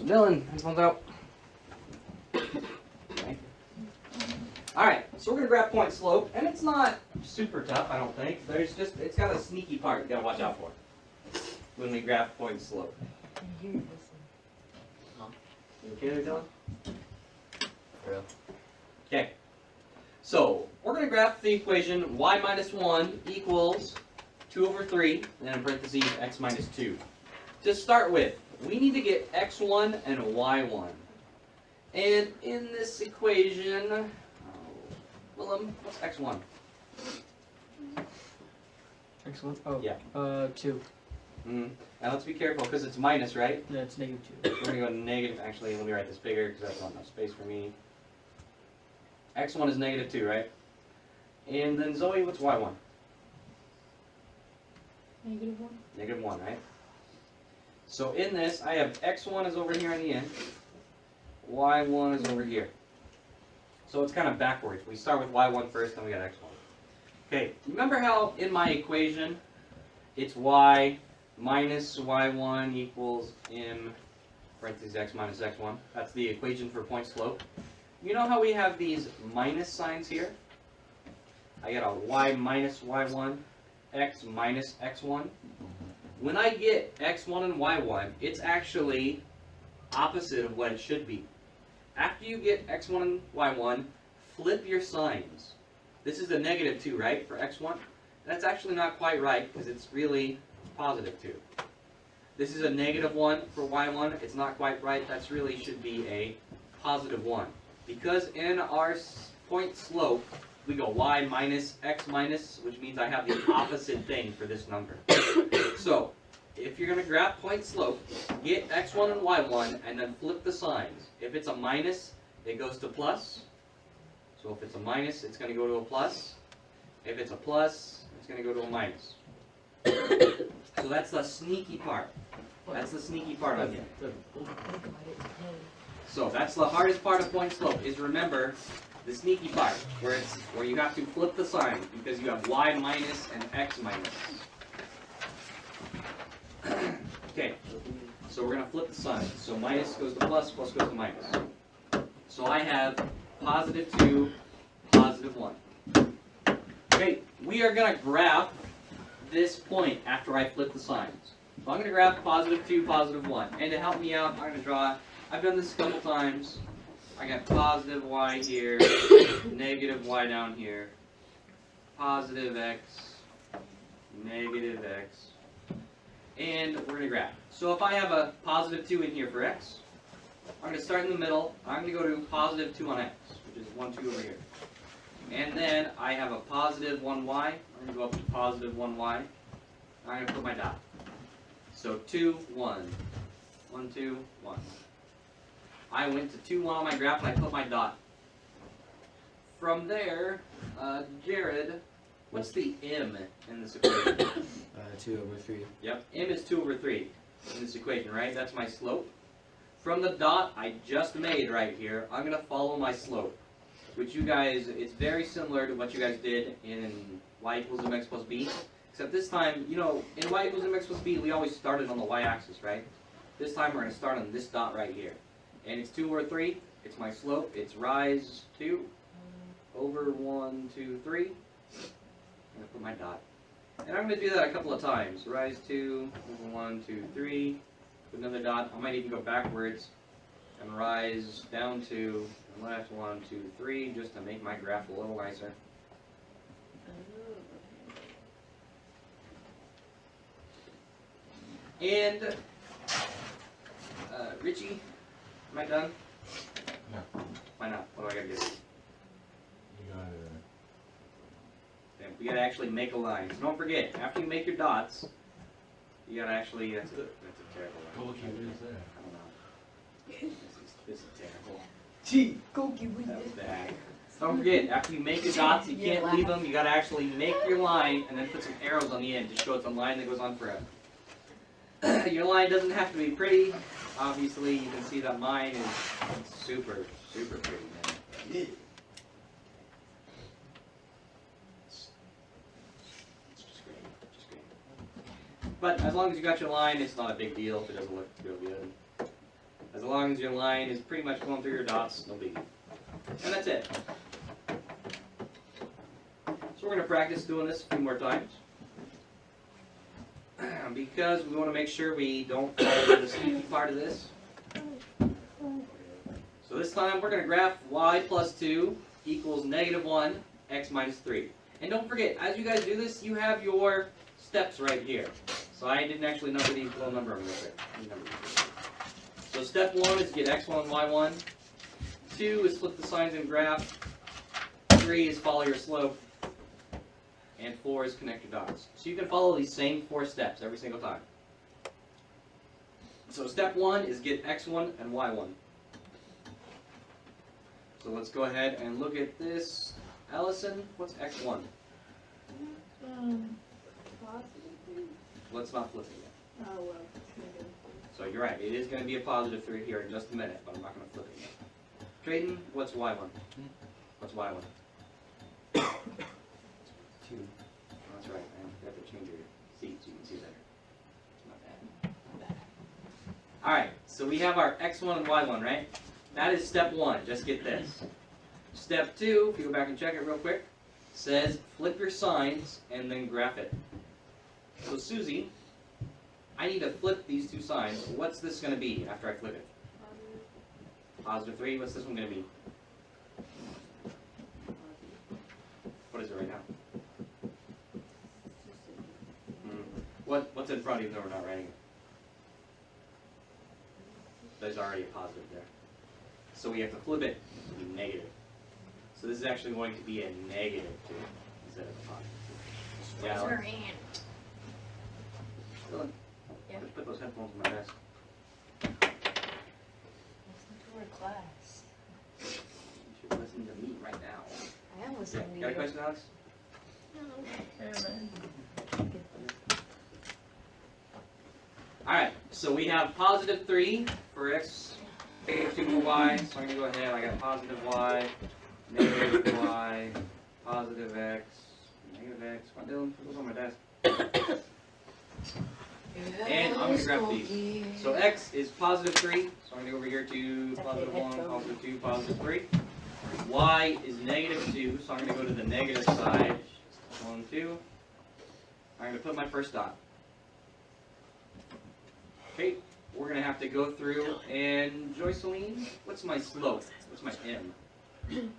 So Dylan, headphones out. Okay. Alright, so we're going to graph point slope, and it's not super tough, I don't think. It's got a sneaky part you got to watch out for when we graph point slope. You okay there, Dylan? Yeah. Okay. So, we're going to graph the equation y minus 1 equals 2 over 3, and then in parentheses x minus 2. To start with, we need to get x1 and y1. And in this equation, Willem, what's x1? X1? Oh. Yeah. 2. And let's be careful because it's minus, right? Yeah, it's -2. We're going to go negative. Actually, let me write this bigger because that's not enough space for me. x1 is -2, right? And then Zoe, what's y1? -1. -1, right? So in this, I have x1 is over here on the end. Y1 is over here. So it's kind of backwards. We start with y1 first, then we got x1. Okay, remember how in my equation, it's y minus y1 equals m parentheses x minus x1. That's the equation for point slope. You know how we have these minus signs here? I got a y minus y1, x minus x1. When I get x1 and y1, it's actually opposite of what it should be. After you get x1 and y1, flip your signs. This is a -2, right, for x1? That's actually not quite right because it's really +2. This is a -1 for y1. It's not quite right. That's really should be a +1. Because in our point slope, we go y minus x minus, which means I have the opposite thing for this number. So, if you're going to graph point slope, get x1 and y1 and then flip the signs. If it's a minus, it goes to plus. So if it's a minus, it's going to go to a plus. If it's a plus, it's going to go to a minus. So that's the sneaky part. That's the sneaky part of it. So that's the hardest part of point slope, is remember the sneaky part, where you have to flip the sign, because you have y minus and x minus. Okay, so we're going to flip the sign. So minus goes to plus, plus goes to minus. So I have +2, +1. Okay, we are going to graph this point after I flip the signs. So I'm going to graph +2, +1. And to help me out, I'm going to draw, I've done this a couple times. I got positive y here, negative y down here, positive x, negative x. And we're going to graph. So if I have a +2 in here for x, I'm going to start in the middle. I'm going to go to +2 on x, which is 1, 2 over here. And then I have a +1y. I'm going to go up to +1y. I'm going to put my dot. So 2, 1. 1, 2, 1. I went to 2, 1 on my graph and I put my dot. From there, Jared, what's the m in this equation? 2 over 3. Yep, m is 2 over 3 in this equation, right? That's my slope. From the dot I just made right here, I'm going to follow my slope, which you guys, it's very similar to what you guys did in y equals mx plus b, except this time, you know, in y equals mx plus b, we always started on the y-axis, right? This time we're going to start on this dot right here. And it's 2 over 3, it's my slope, it's rise 2 over 1, 2, 3. I'm going to put my dot. And I'm going to do that a couple of times. Rise 2, over 1, 2, 3. Put another dot. I might even go backwards and rise down 2, and left 1, 2, 3, just to make my graph a little nicer. And, Richie, am I done? No. Why not? What do I got to do? You gotta... We gotta actually make a line. So don't forget, after you make your dots, you gotta actually, that's a terrible one. What is that? I don't know. This is terrible. Gee, go give me That was this. bad. Don't forget, after you make your dots, you can't leave them. You gotta actually make your line and then put some arrows on the end to show it's a line that goes on forever. Your line doesn't have to be pretty. Obviously, you can see that mine is super, super pretty, man. But as long as you got your line, it's not a big deal if it doesn't look real good. As long as your line is pretty much going through your dots, no biggie. And that's it. So we're going to practice doing this a few more times. Because we want to make sure we don't fall into the sneaky part of this. So this time we're going to graph y plus 2 equals -1, x minus 3. And don't forget, as you guys do this, you have your steps right here. So I didn't actually number these, well, number them real quick. So step 1 is get x1, y1. 2 is flip the signs and graph. 3 is follow your slope. And 4 is connect your dots. So you can follow these same 4 steps every single time. So step 1 is get x1 and y1. So let's go ahead and look at this. Allison, what's x1? Positive. Let's not flip it yet. Oh, well. So you're right, it is going to be a positive 3 here in just a minute, but I'm not going to flip it yet. Trayden, what's y1? What's y1? 2. That's right, man. You have to change your seat so you can see better. Not bad. Alright, so we have our x1 and y1, right? That is step 1. Just get this. Step 2, if you go back and check it real quick, says flip your signs and then graph it. So Susie, I need to flip these 2 signs. What's this going to be after I flip it? Positive 3. What's this one going to be? What is it right now? What's in front even though we're not writing it? There's already a positive there. So we have to flip it to be negative. So this is actually going to be a -2 instead of a positive. Yeah, Alex? Dylan, Yeah. just put those headphones in my desk. Listen to our class. You should listen to me right now. I am Yeah. listening to Got a you. question, Alex? Alright, so we have positive 3 for x, negative 2 for y. So I'm going to go ahead, I got positive y, negative y, positive x, negative x. Come on, Dylan, put those on my desk. And I'm going to grab these. So x is positive 3, so I'm going to go over here to positive 1, positive 2, positive 3. Y is negative 2, so I'm going to go to the negative side. 1, 2. I'm going to put my first dot. Okay, we're going to have to go through, and Joyceline, what's my slope? What's my m? M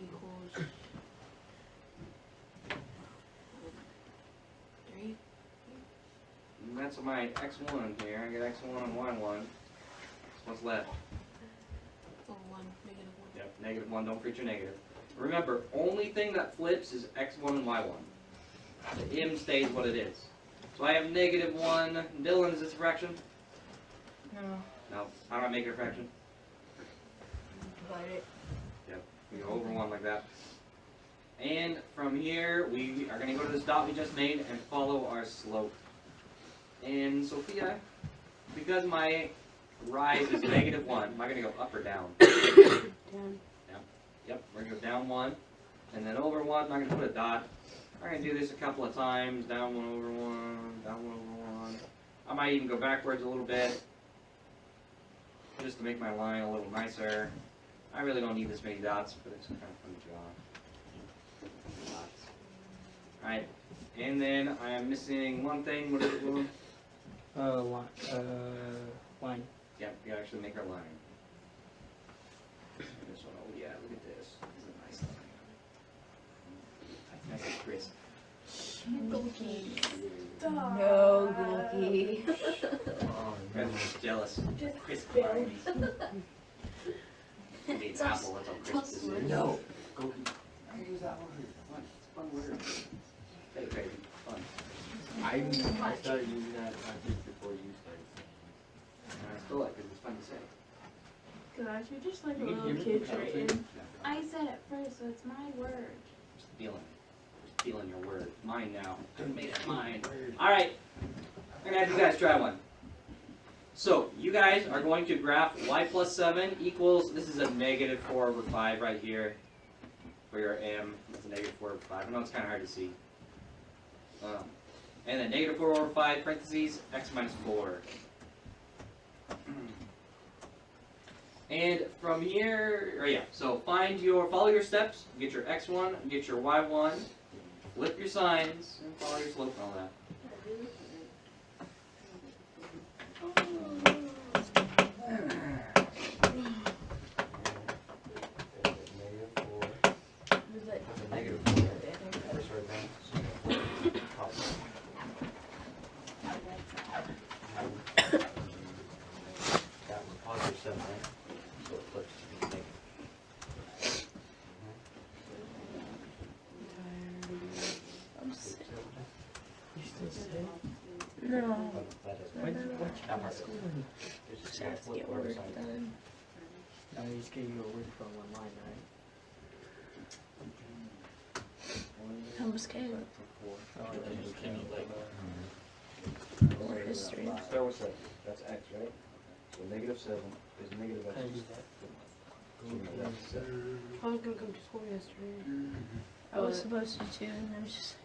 equals 3. And that's my x1 here. I got x1 and y1. So what's left? Oh, 1, -1. Yep, -1. Don't forget your negative. Remember, only thing that flips is x1 and y1. The m stays what it is. So I have -1. Dylan, is this a fraction? No. No. How do I make it a fraction? Divide it. Yep. We go over 1 like that. And from here, we are going to go to this dot we just made and follow our slope. And Sophia, because my rise is -1, am I going to go up or down? Down. Yep, we're going to go down 1, and then over 1, I'm not going to put a dot. I'm going to do this a couple of times, down 1 over 1, down 1 over 1. I might even go backwards a little bit, just to make my line a little nicer. I really don't need this many dots, but it's kind of fun to draw. Dots. Alright, and then I am missing one thing. What is it, Dylan? Line. Yep, we gotta actually make our line. This one, oh yeah, look at this. This is a nice line. Nice and crisp. No, Gookie. Oh, I'm just jealous. Just Crisp barely. lines. I mean, apple, that's how crisp this is. no. Go. I use that word. Fun. It's a fun word. Hey, crazy. Fun. I started using that practice before you started saying And I still like it. It's fun to say. Gosh, you're just like a You can little hear me? kid right Okay. in. I said it first, so it's my word. Just feeling it. Just feeling your word. Mine now. I made it mine. it. Alright. I'm gonna have you guys try one. So, you guys are going to graph y plus 7 equals, this is a -4 over 5 right here for your m. It's a -4 over 5. I know it's kind of hard to see. And then -4 over 5 parentheses, x minus 4. And from here, or yeah, so follow your steps, get your x1, get your y1, flip your signs, and follow your slope and all that. Was it? I'm sick. You still sick? No. Why'd you school? Just have to get work done. No, he's getting you a word from online, right? I'm scared. Oh, Or history. Start with 7. That's x, right? So -7 is negative how do you x. do that? So that's 7. I was gonna come to school yesterday. I was supposed to too, and I was just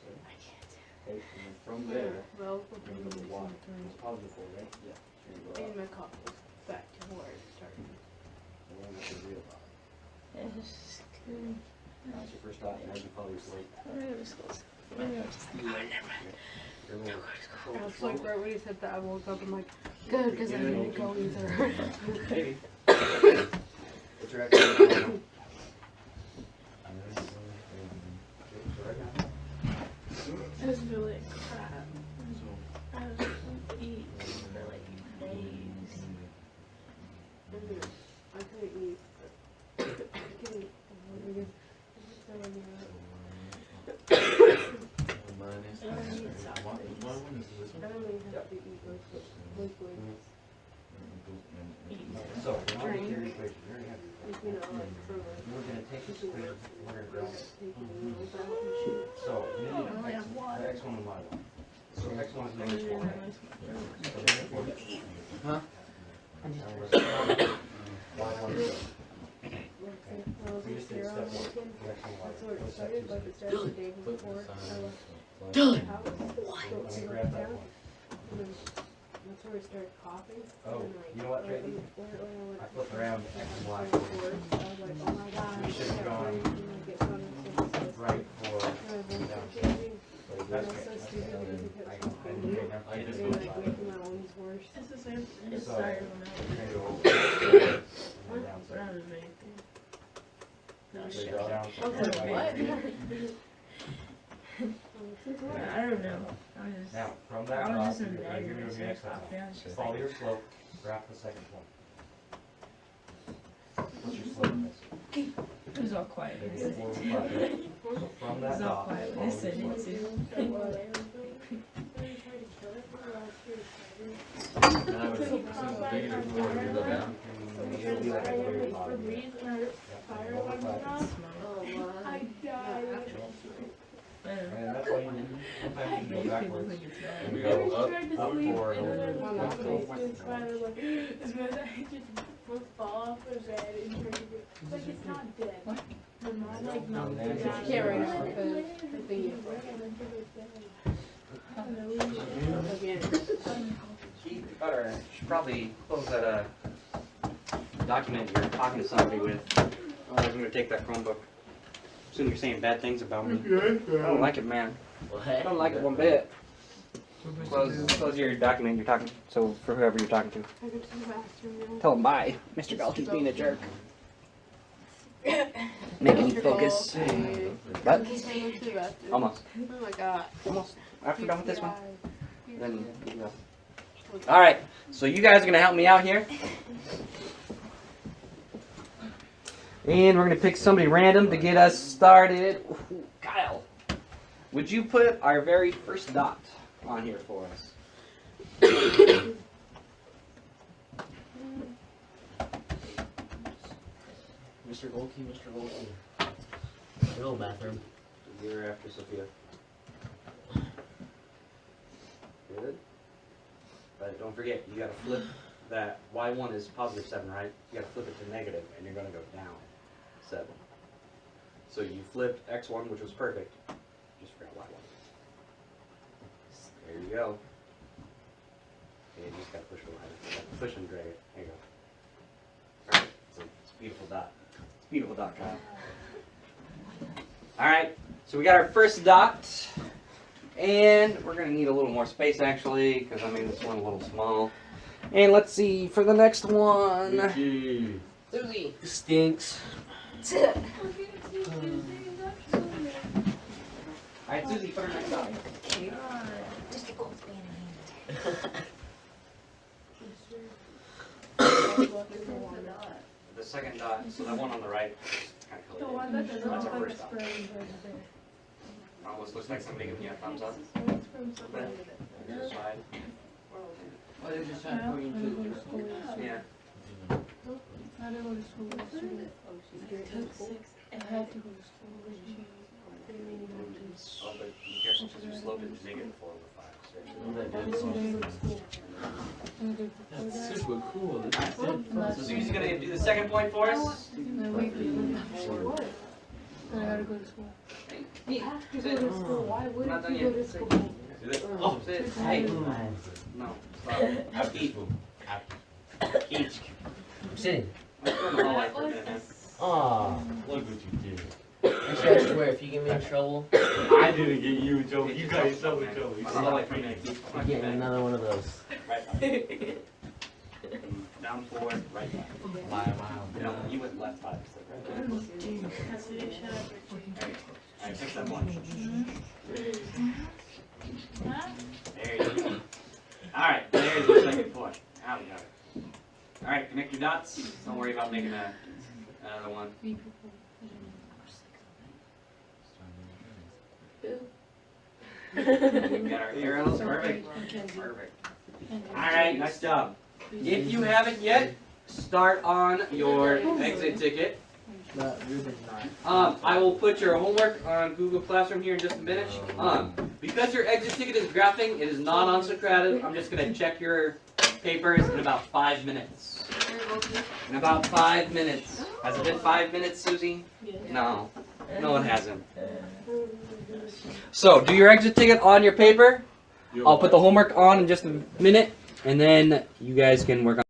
So, I can't do okay, and then from there, Well, you're going to go to y. It's positive 4, right? Yeah. So you're going to and go my cough was back to where it started. up. And then what's your real line? it. It's just good. That's your first thought, and as you follow your slope. I'm gonna go to school. I'm just like, oh, never mind. You're going to I was like, right when he said that, I woke up. I'm like, good, because I didn't go either. maybe. What's your x? It was really crap. I was gonna eat for like days. I couldn't eat. I couldn't eat. Minus. I don't eat soft I don't even have to eat liquids. So, when you take your equation, you already have your Like, you know, like for We're going to take this equation, we're going to graph it. taking meals out and shit. So, you I need only have water. x1 and y1. So, x1 is negative 4, right? So, negative 4. Huh? And we're going to y1 is 7. I was We like just did here step on 1. weekend. That's That's where it started, like it started the day before I left the Dylan! house. Let So me I grab went that down, one. and then that's where I started coughing. Oh, and then, like, you know what, right Tracy? when I went I flipped around X and Y. I was like, oh my god, We should have gone get on this. Right for, And I was like, down. changing. Like, And I that's was so great. stupid because it kept I coughing. just And like making my wounds worse. It's the same. It So, started when I we're gonna go was down when I was big. No, So shit. you go down. I was like, what? I don't know. I was Now, from that I was graph, just in you're bed gonna give when me I the started next one. coughing. I was just Follow like, your slope, graph the second one. What's your slope? it was all quiet. when I said Four, it. five, right? So from It that was all dot, quiet when I follow said your it slope. too. Now it's negative 4, you go down. It'll be like a clear bottom. I died. And that's why you, sometimes you can go backwards. And we I go was up, trying to up sleep, four, and then and my then mom up makes four. me smile, like, it's because I just would fall off the bed and try to get, like, it's not dead. My mom, like, No, knocked then it you down. can't right now Let it because lay the and thing keep is- running until it's dead. Again. Keith, you better, should probably close that, document you're talking to somebody with. Otherwise I'm gonna take that Chromebook. Soon you're saying bad things about me. I don't like it, man. I don't like it one bit. Close your document you're talking, so for whoever you're talking to. I go to the bathroom now. Tell him bye. Mr. Galton's being a jerk. Making me focus. What? I go to the bathroom. Almost. Oh my god. Almost. After we're done with this one. Yeah. Then you go. Alright, so you guys are gonna help me out here. And we're gonna pick somebody random to get us started. Ooh, Kyle, would you put our very first dot on here for us? Mr. Golke, Mr. Golke. Hello, bathroom. You're after Sophia. Good. But don't forget, you gotta flip that y1 is positive 7, right? You gotta flip it to negative, and you're gonna go down 7. So you flipped x1, which was perfect. Just forgot y1. There you go. Okay, you just gotta push a line. Push and drag it. There you go. Alright, so it's a beautiful dot. It's a beautiful dot, Kyle. Alright, so we got our first dot. And we're gonna need a little more space actually, because I made this one a little small. And let's see for the next one. Mickey. Susie. Stinks. Alright, Susie, put her next dot. The second dot, so that one on the right. Kind The of one that doesn't That's look our like a first dot. spray is right there. Almost looks like somebody giving you a thumbs up. It's from somebody. This side. Oh, there's a I sign for you don't go too. to school yesterday. Yeah. I didn't go to school yesterday. I had to go to school. Oh, but be careful because you sloped it negative 4 over 5. Oh, that I did didn't awesome. go to school. And the day before That's that, super cool. That's So Susie's gonna do the second point for us. and the week before that, then I had to go to school. You have to go to school. Why Not wouldn't done you go yet. to school? Do it. Oh, sit. Hey. No. Stop. Eat. Eat. I'm sitting. Let's go in the hallway for a minute, man. Aw. Look what you did. I swear, if you get me in trouble, I didn't get you in trouble. You got yourself in trouble. In the hallway for a minute. I'm getting another one of those. Right back. Down forward, right back. Wow. No, you went left 5 instead, right? That's what you should have. Alright, fix that one. Huh? There you go. Alright, there's your second point. Now we got it. Alright, connect your dots. Don't worry about making another one. We got our arrows. Perfect. Perfect. Alright, nice job. If you haven't yet, start on your exit ticket. I will put your homework on Google Classroom here in just a minute. Because your exit ticket is graphing, it is not on Socrative. I'm just gonna check your papers in about 5 minutes. In about 5 minutes. Has it been 5 minutes, Susie? No. No, it hasn't. So, do your exit ticket on your paper. I'll put the homework on in just a minute, and then you guys can work on